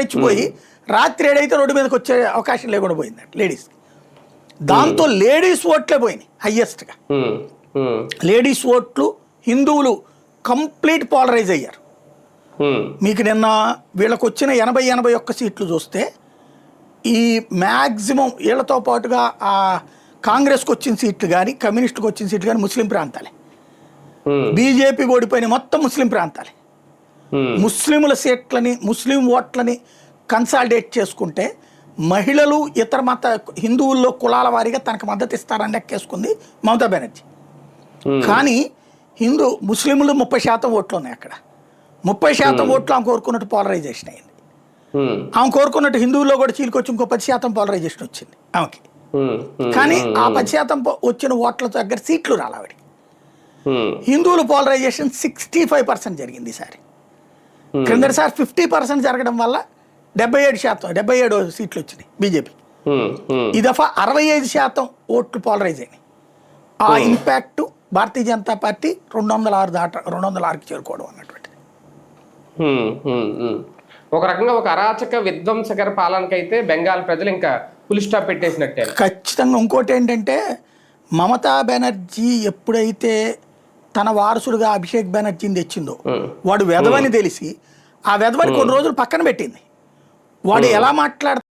రెచ్చిపోయి రాత్రి 7 రోడ్డు మీదకి వచ్చే అవకాశం లేకుండా పోయింది లేడీస్కి. దాంతో లేడీస్ ఓట్లే పోయినాయి హయ్యెస్ట్గా. లేడీస్ ఓట్లు హిందువులు కంప్లీట్ పోలరైజ్ అయ్యారు. మీకు నిన్న వీళ్ళకి వచ్చిన 80-81 సీట్లు చూస్తే ఈ మ్యాక్సిమం వీళ్ళతో పాటుగా ఆ కాంగ్రెస్కి వచ్చిన సీట్లు కానీ కమ్యూనిస్టుకి వచ్చిన సీట్లు కానీ ముస్లిం ప్రాంతాలే. బీజేపీ ఓడిపోయిన మొత్తం ముస్లిం ప్రాంతాలే. ముస్లింల సీట్లని ముస్లిం ఓట్లని కన్సాలిడేట్ చేసుకుంటే మహిళలు ఇతర మత హిందువుల్లో కులాల వారీగా తనకు మద్దతు ఇస్తారని లెక్కేసుకుంది మమతా బెనర్జీ. కానీ ముస్లింలు 30% ఓట్లు ఉన్నాయి అక్కడ. 30% ఓట్లు ఆమె కోరుకున్నట్టు పోలరైజేషన్ అయింది. ఆమె కోరుకున్నట్టు హిందువుల్లో కూడా చీలికొచ్చి ఇంకో 10% పోలరైజేషన్ వచ్చింది ఆమెకి. కానీ ఆ 10% వచ్చిన ఓట్ల దగ్గర సీట్లు రాలావిడికి. హిందువుల పోలరైజేషన్ 65% జరిగింది ఈసారి. క్రిందటిసారి 50% జరగడం వల్ల 77 సీట్లు వచ్చినాయి బీజేపీ. ఈ దఫా 65% ఓట్లు పోలరైజ్ అయినాయి. ఆ ఇంపాక్ట్ భారతీయ జనతా పార్టీ 206కి చేరుకోవడం అన్నటువంటిది. ఒక రకంగా ఒక అరాచక విధ్వంసకర పాలనకైతే బెంగాల్ ప్రజలు ఇంకా ఫుల్ స్టాప్ పెట్టేసినట్టే ఖచ్చితంగా. ఇంకోటి ఏంటంటే మమతా బెనర్జీ ఎప్పుడైతే తన వారసుడుగా అభిషేక్ బెనర్జీని తెచ్చిందో వాడు వెధవని తెలిసి ఆ వెధవని కొన్ని రోజులు పక్కన పెట్టింది. వాడు ఎలా మాట్లాడుతాడు